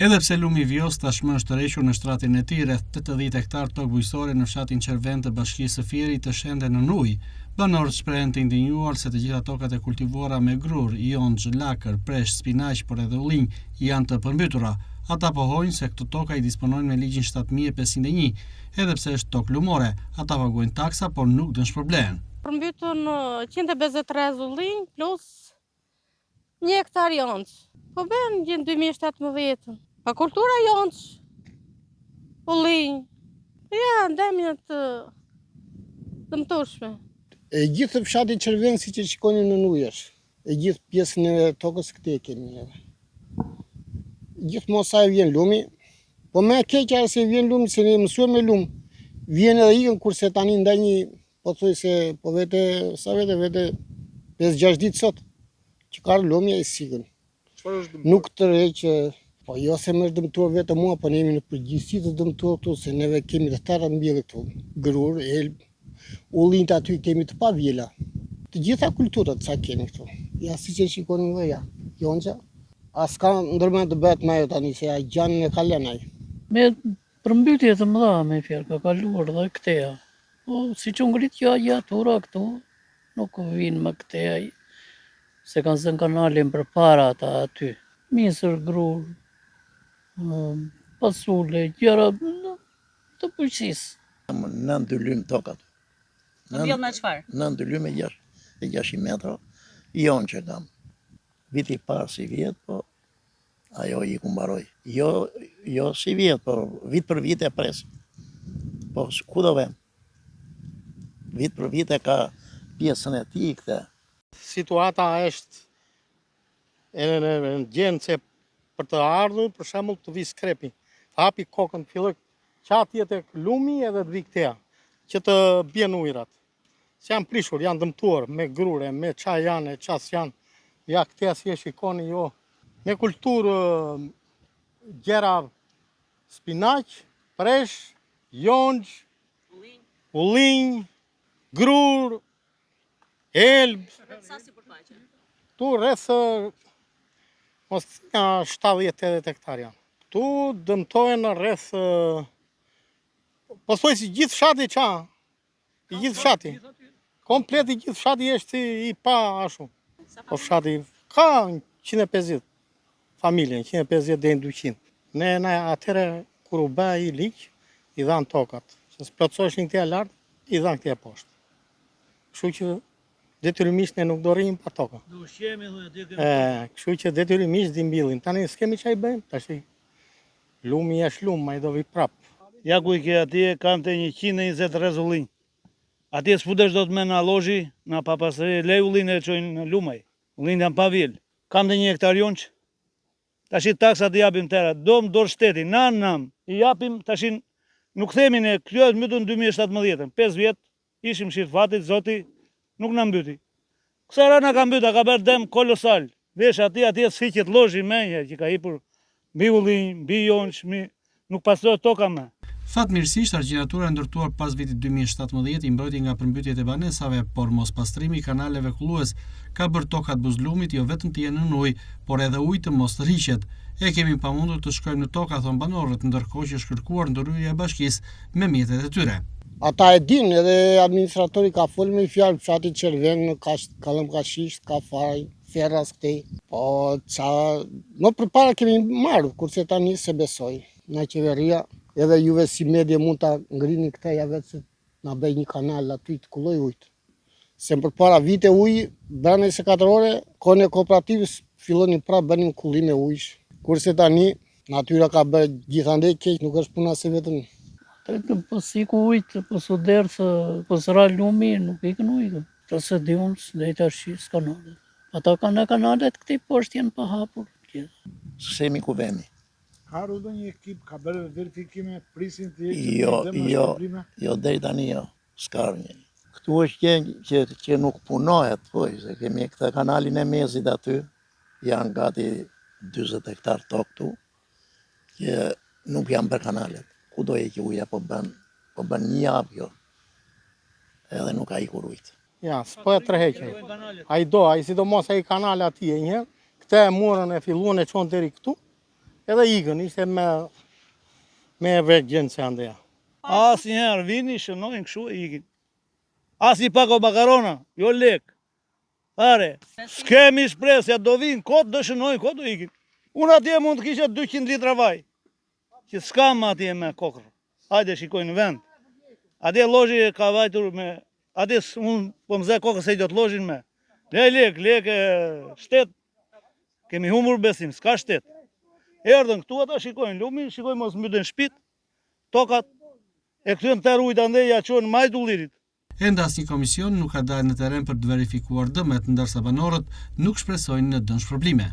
Edhe pse lumi Vjos tashmë është tërhequr në shtratin e tij, rreth 80 hektar tokë bujqësore në fshatin Qerven të Bashkisë së Fierit të shende në ujë. Banorët shprehen të indigjuar se të gjitha tokat e kultivuara me grur, jonxh, lakër, presh, spinaq, por edhe ullinj janë të përmbytura. Ata pohojnë se këto toka i disponojnë me ligjin 7501, edhe pse është tokë lumore, ata paguajnë taksa, por nuk dëshpërblehen. Përmbytën 153 ullinj plus 1 hektar jonxh. Po bën gjën 2017. Pa kultura jonxh, ullinj, ja ndemjet të dëmtueshme. E gjithë fshati Qerven siç e shikoni në ujë është. E gjithë pjesën e tokës këtë e kemi neve. Gjithmonë sa vjen lumi, po më e keqja se vjen lumi se ne mësuam me lum. Vjen edhe ikën kurse tani ndonjë po thuaj se po vete sa vete 5-6 ditë sot që ka lumi e sigën. Nuk tërheq, po jo se më është dëmtuar vetëm mua, po ne jemi në përgjithësi të dëmtuar këtu, se neve kemi të tëra mbjellë këtu. Grur, elb, ullinjt aty kemi të pavjela. Të gjitha kulturat sa kemi këtu. Ja siç e shikoni dhe ja, jonxha. As ka ndërmend të bëhet më ajo tani se ja gjanën e ka lënë ai. Me përmbytje të mëdha me fjalë ka kaluar dhe këteja. Po siç u ngrit ja tura këtu, nuk vinë më këteja. Se kanë zënë kanalin për para ata aty. Misër, grur, pasule, gjëra të bujqësisë. Në ndylym tokat. Të mbjell me çfarë? Në ndylym e 600 metra, jonë që kam. Viti parë si vjet, po ajo i ku mbaroj. Jo si vjet, po vit për vit e pres. Po ku do vem? Vit për vit e ka pjesën e tij këtë. Situata është në gjendë se për të ardhur, për shembull të vi skrepi, të hapi kokën, filloj qatje tek lumi edhe të vi këteja, që të bien ujrat. Se janë prishur, janë dëmtuar me grure, me qa janë, qas janë, ja këteja si e shikoni jo. Me kulturë gjera spinaq, presh, jonxh, ullinj, grur, elb. Sa si përfaqe? Tu rreth mos 70-80 hektar janë. Tu dëmtojnë rreth po thuaj si gjithë fshati qa. I gjithë fshati. Komplet i gjithë fshati është i pa ashtu. Po fshati ka 150 familje, 150 deri në 200. Ne atëre kur u bë ai ligj, i dhan tokat. Se s'plotësoshin këtej lart, i dhan këtej poshtë. Kështu që detyrimisht ne nuk do rrim pa toka. Kështu që detyrimisht di mbillin. Tani s'kemi çaj bëjmë, tash lumi është lum, ai do vi prap. Ja ku i ke atje kanë të 120 rrezullinj. Atje s'futesh dot me na lozhi, na papastri, lej ullin e çojnë në lumaj. Ullin janë pa vjel. Kam të 1 hektar jonç. Tash taksat i japim tëra, dom dorë shteti, nam. I japim tashin nuk themi ne, kjo është mbytur në 2017, 5 vjet ishim shit fatit, zoti nuk na mbyti. Kësa rana ka mbyta, ka bërë dem kolosal. Vesh atje s'hiqet lozhi menje që ka hipur mbi ullin, mbi jonç, nuk pastrohet toka më. Fatmirësisht, argjinatura e ndërtuar pas vitit 2017 i mbrojti nga përmbytjet e banesave, por mos pastrimi i kanaleve kullues ka bërë tokat buzëllumit jo vetëm të jenë në ujë, por edhe ujë të mos rriqet. E kemi pamundur të shkojmë në toka, thon banorët, ndërkohë që është kërkuar ndërhyrja e bashkisë me mjetet e tyre. Ata e din, edhe administratori ka folur me fjalë, fshati Qerven, ka shisht, ka faj, ferras këtej. Po më përpara kemi marrë, kurse tani se besoj. Nga qeveria, edhe juve si media mund ta ngrini këtë ja vetë se na bëj një kanal aty të kulloj ujtë. Se më përpara vite ujë, brenda 24 ore, kohën e kooperativës fillonin prapë bënim kullim e ujsh. Kurse tani natyra ka bërë gjithandej keq, nuk është puna se vetëm. Po si ku ujtë, po su derë, po s'ra lumi, nuk ikën ujtë. Të se di unë, s'dej të arshis kanalet. Ata kanë kanalet këti poshtë janë pa hapur. Semi ku vemi. Ka ardhur një ekip, ka bërë verifikime, prisin të jetë Jo, deri tani jo, s'ka një. Këtu është që nuk punohet, se kemi këtë kanalin e mezit aty, janë gati 20 hektar tokë tu, që nuk janë për kanalet. Ku do e që uja po bën një javë kjo, edhe nuk ka i kur ujtë. Ja, s'po e tërheqe. Ai sidomos ai kanale atje një, këte e morën e filluan e qonë deri këtu, Edhe ikën, ishte me vetë gjendë se andeja. Asnjëherë vini, shënojnë kështu e ikin. As një pako makarona, jo lek. Are, s'kemi shpresja, do vinë, kot do shënojnë, kot do ikin. Unë atje mund të kisha 200 litra vaj, që s'kam atje me kokër. Hajde shikojnë në vend. Atje lozhi ka vajtur me, atje unë po mëze kokër se i do të lozhin me. Lek e shtet, kemi humur besim, s'ka shtet. Erdhen këtu ata shikojnë lumin, shikojnë mos mbyten shtëpit, tokat, e këtyn të rujt ande ja çojnë majt ullirit. Enda asnjë komision nuk ka dalë në terren për të verifikuar dëmet, ndërsa banorët nuk shpresojnë në dëmshpërblime.